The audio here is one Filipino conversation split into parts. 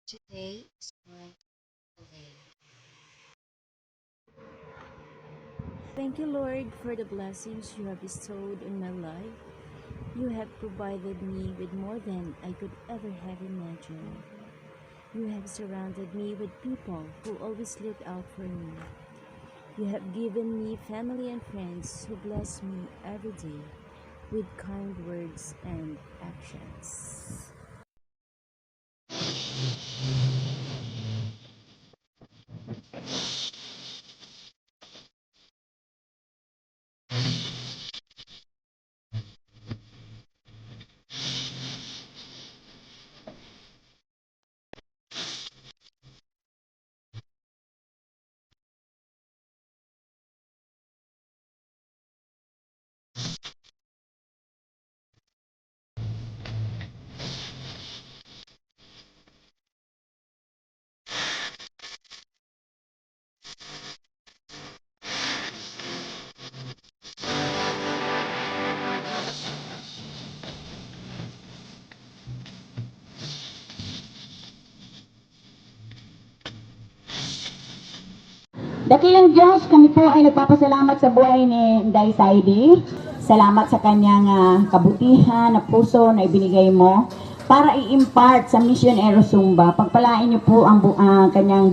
Today is going away. Thank you, Lord, for the blessings you have bestowed in my life. You have provided me with more than I could ever have imagined. You have surrounded me with people who always look out for me. You have given me family and friends who bless me every day with kind words and actions. Dakilang Diyos, kami po ay nagpapasalamat sa buhay ni Inday Saidi. Salamat sa kanyang kabutihan na puso na ibinigay mo para i-impart sa Mission Erosumba. Pagpalain niyo po ang kanyang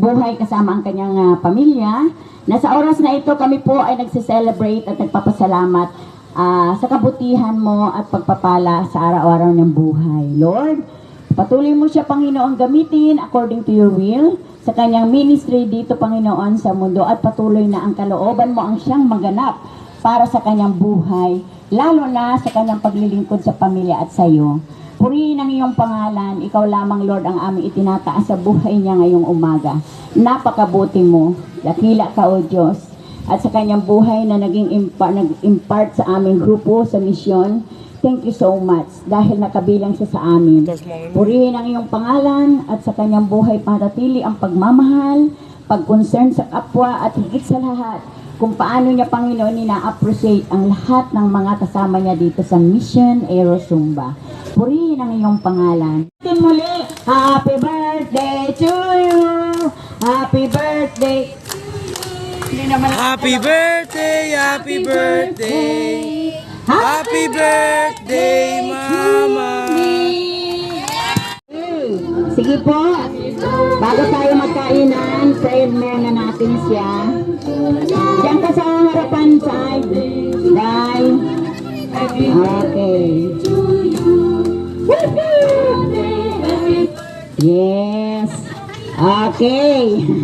buhay kasama ang kanyang pamilya. Na sa oras na ito kami po ay nagse-celebrate at nagpapasalamat sa kabutihan mo at pagpapala sa araw-araw ng buhay. Lord, patuloy mo siya, Panginoon, gamitin according to your will sa kanyang ministry dito, Panginoon, sa mundo, at patuloy na ang kalooban mo ang siyang maganap para sa kanyang buhay, lalo na sa kanyang paglilingkod sa pamilya at sa iyo. Purihin ang iyong pangalan. Ikaw lamang, Lord, ang aming itinataas sa buhay niya ngayong umaga. Napakabuti mo. Dakila ka, O Diyos. At sa kanyang buhay na nag-impart sa aming grupo sa misyon, thank you so much dahil nakabilang siya sa amin. Purihin ang iyong pangalan at sa kanyang buhay panatili ang pagmamahal, pag-concern sa kapwa at higit sa lahat kung paano niya, Panginoon, ina-appreciate ang lahat ng mga kasama niya dito sa Mission Erosumba. Purihin ang iyong pangalan. Muli, happy birthday to you! Happy birthday! Happy birthday, happy birthday, happy birthday, Mama. Sige po, bago tayo magkainan, prayer muna natin siya. Diyan ka sa harapan side. Dai. Okay. Yes. Okay.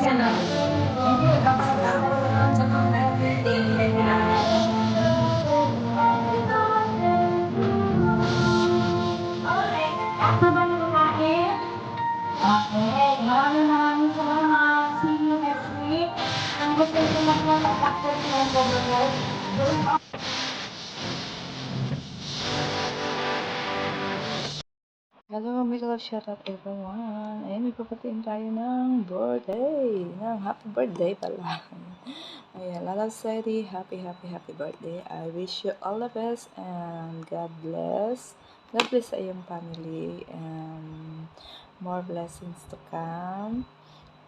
Okay, maraming salamat. See you next week. Ang gusto ko lang ng actor ng government. Hello, big love shout out everyone. Ay, may papatiin tayo ng birthday. Happy birthday pala. Ayan, Lala Sadie, happy birthday. I wish you all the best and God bless. God bless sa iyong family and more blessings to come.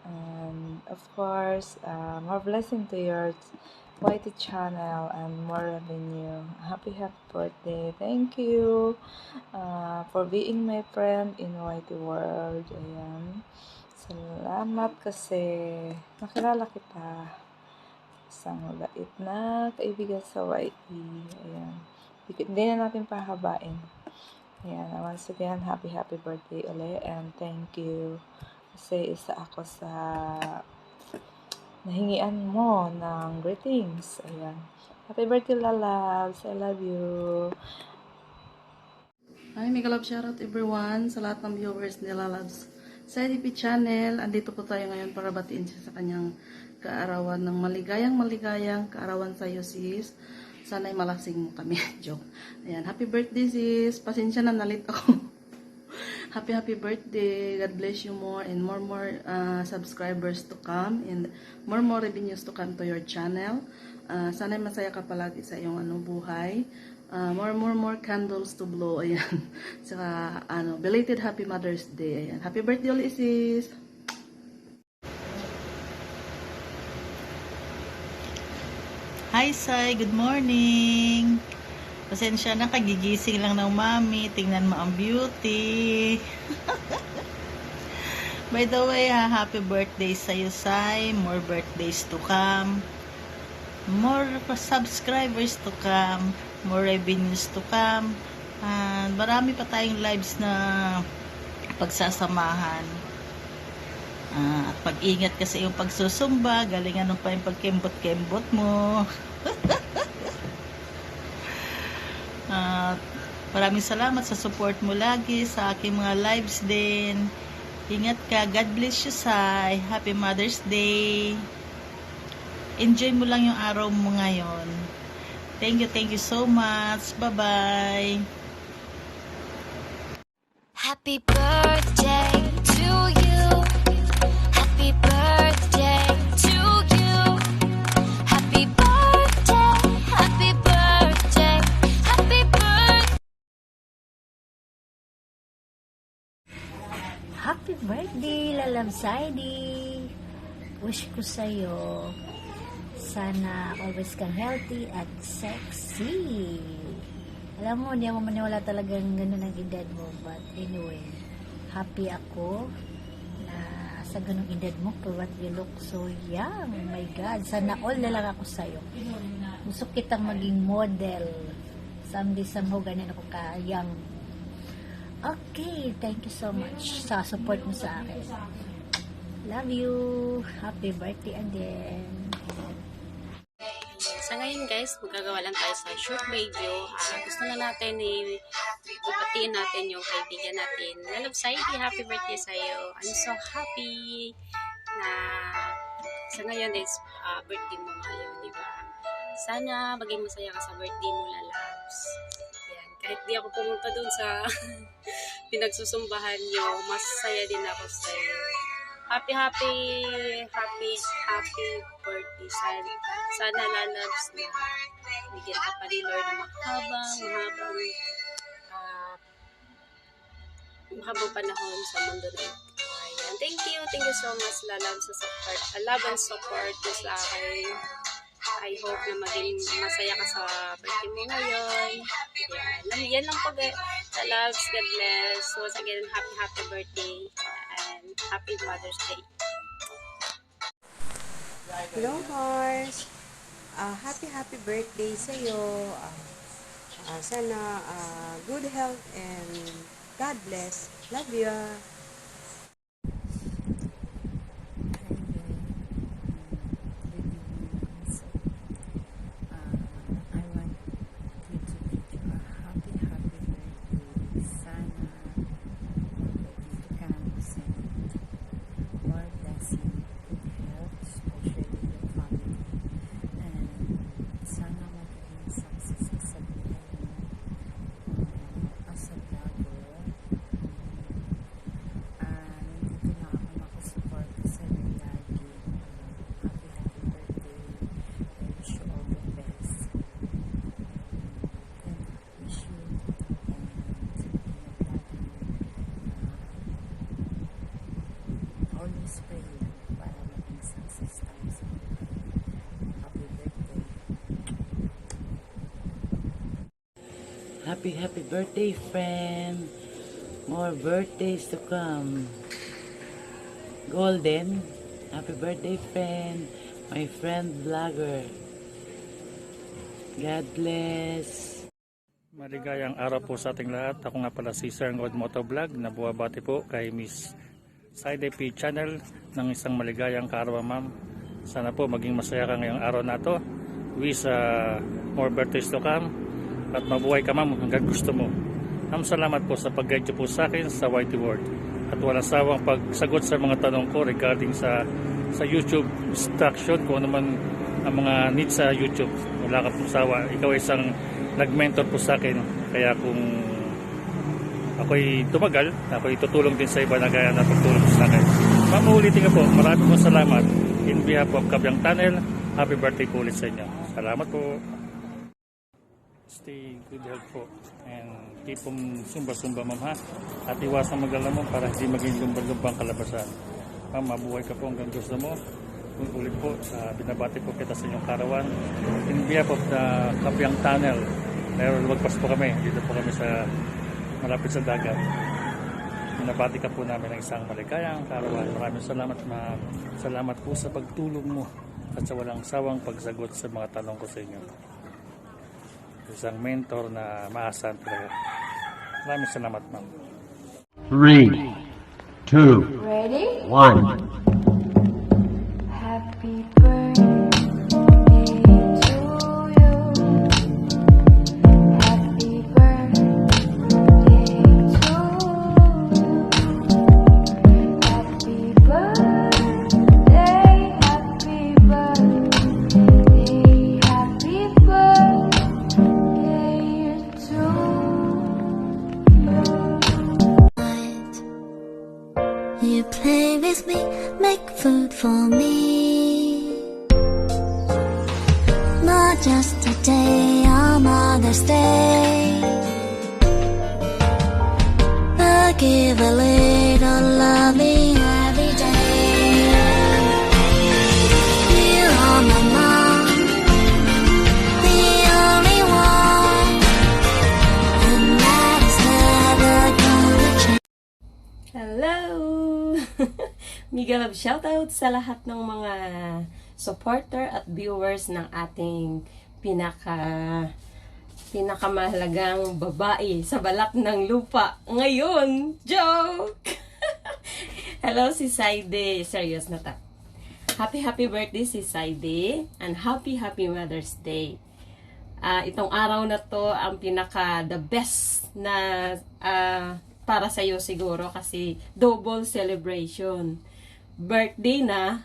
And of course, more blessing to your YT channel and more revenue. Happy birthday. Thank you for being my friend in YT World. Ayan. Salamat kasi nakilala kita. Isang mabait na kaibigan sa YT. Ayan. Hindi na natin pahabain. Ayan. Once again, happy birthday ulit and thank you. Kasi isa ako sa nahingian mo ng greetings. Ayan. Happy birthday, Lalabs. I love you. Hi, mega love shoutout everyone sa lahat ng viewers ni Lalabs sa IDP channel. Andito po tayo ngayon para batiin siya sa kanyang kaarawan ng maligayang kaarawan sa iyo, sis. Sana'y malasing mo kami. Joke. Ayan, happy birthday, sis. Pasensya na, nalit ako. Happy birthday. God bless you more and more subscribers to come and more revenues to come to your channel. Sana'y masaya ka palagi sa iyong buhay. More candles to blow. Ayan. Saka belated happy Mother's Day. Ayan. Happy birthday ulit, sis. Hi, Sai. Good morning. Pasensya na, kagigising lang ng mami. Tingnan mo ang beauty. By the way, happy birthday sa'yo, Sai. More birthdays to come. More subscribers to come. More revenues to come. And marami pa tayong lives na pagsasamahan. At pag-ingat kasi yung pagsusumba. Galingan pa yung pagkembot-kembot mo. Maraming salamat sa support mo lagi sa aking mga lives din. Ingat ka. God bless you, Sai. Happy Mother's Day. Enjoy mo lang yung araw mo ngayon. Thank you so much. Bye-bye. Happy birthday to you. Happy birthday to you. Happy birthday, happy birthday, happy birthday. Happy birthday, Lalam Saidi! Wish ko sa'yo, sana always kang healthy at sexy. Alam mo, hindi ako maniwala talagang ganun ang edad mo. But anyway, happy ako na sa ganung edad mo for what you look so young. Oh my God, sana all na lang ako sa'yo. Gusto kitang maging model. Someday, somehow, ganyan ako ka-young. Okay, thank you so much sa support mo sa akin. Love you. Happy birthday again. Sa ngayon guys, magagawa lang tayo sa short video. Gusto na natin ipatiin natin yung kaibigan natin. Love Saidi, happy birthday sa'yo. I'm so happy na sa ngayon is birthday mo ngayon, di ba? Sana maging masaya ka sa birthday mo, Lalabs. Yan. Kahit di ako pumunta dun sa pinagsusumbahan nyo, masaya din ako sa'yo. Happy birthday. Sana Lalabs na bigyan ka pa ni Lord ng mahabang panahon sa mundo na ito. Ayan. Thank you so much Lalabs sa support. Love and support mo sa akin. I hope na maging masaya ka sa birthday mo ngayon. Yan lang po Lalabs. God bless. Once again, happy birthday and happy Mother's Day. Hello, Mars. Happy birthday sa iyo. Sana good health and God bless. Love you. Happy birthday, friend. More birthdays to come. Golden, happy birthday, friend. My friend vlogger. God bless. Maligayang araw po sa ating lahat. Ako nga pala si Sir God Motovlog na buwabati po kay Miss Saide P Channel ng isang maligayang kaarawan, ma'am. Sana po maging masaya ka ngayong araw na to. Wish more birthdays to come at mabuhay ka, ma'am, hanggang gusto mo. Ma'am, salamat po sa pag-guide po sa akin sa YT World at walang sawang pagsagot sa mga tanong ko regarding sa YouTube instruction kung ano man ang mga needs sa YouTube. Wala ka pong sawa. Ikaw ay isang nag-mentor po sa akin, kaya kung ako'y tumagal, ako'y tutulong din sa iba na gaya na pagtulong sa akin. Ma'am, ulitin ka po. Maraming po salamat. In behalf of Kabyang Tunnel, happy birthday po ulit sa inyo. Salamat po. Stay good health po. And keep sumba-sumba, ma'am, ha? At iwasan maglalamon para hindi maging lumban-lumbang kalabasan. Ma'am, mabuhay ka po hanggang gusto mo. Ulit po, binabati po kita sa inyong karawan. In behalf of the Kabyang Tunnel, wagpas po kami. Dito po kami sa malapit sa dagat. Binabati ka po namin ng isang maligayang karawan. Maraming salamat, ma'am. Salamat po sa pagtulong mo at sa walang sawang pagsagot sa mga tanong ko sa inyo. Isang mentor na maasahan talaga. Maraming salamat, ma'am. 3, 2, Ready? 1. Happy birthday to you. Happy birthday to you. Happy birthday, happy birthday, happy birthday to you. You play with me, make food for me. Not just a day on Mother's Day, but give a little loving every day. You are my mom, the only one, and that is never gonna change. Hello! Mega love shoutout sa lahat ng mga supporter at viewers ng ating pinakamahalagang babae sa balat ng lupa ngayon. Joke! Hello, si Saide. Serious na ta. Happy birthday si Saide and happy Mother's Day. Itong araw na to ang the best na para sa iyo siguro kasi double celebration. Birthday na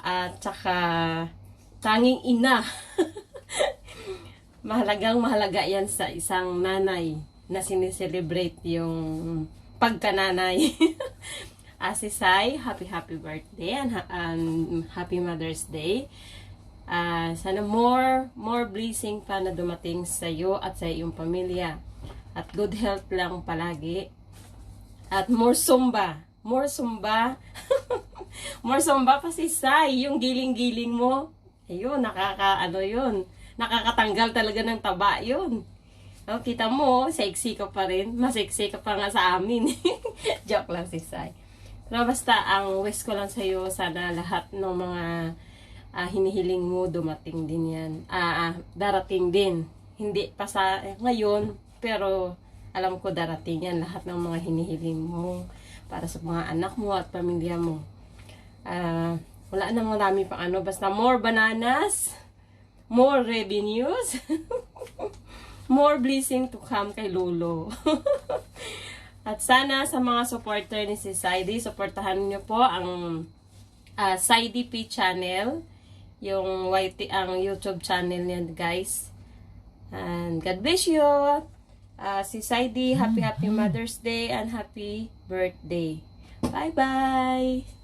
at saka tanging ina. Mahalaga yan sa isang nanay na sineselebrate yung pagkananay. Si Sai, happy birthday and happy Mother's Day. Sana more blessing pa na dumating sa iyo at sa iyong pamilya. At good health lang palagi. At more sumba. More sumba pa si Sai. Yung giling-giling mo. Ayun, nakakatanggal talaga ng taba yun. Kita mo, sexy ka pa rin. Mas sexy ka pa nga sa amin. Joke lang si Sai. Pero basta, ang wish ko lang sa'yo, sana lahat ng mga hinihiling mo, dumating din yan. Darating din. Hindi pa sa ngayon, pero alam ko darating yan. Lahat ng mga hinihiling mo para sa mga anak mo at pamilya mo. Wala nang marami pang basta more bananas, more revenues, more blessing to come kay Lolo. At sana sa mga supporter ni si Saidi, supportahan niyo po ang Saidi P Channel, yung ang YouTube channel niya, guys. And God bless you. Si Saidi, happy Mother's Day and happy birthday. Bye-bye!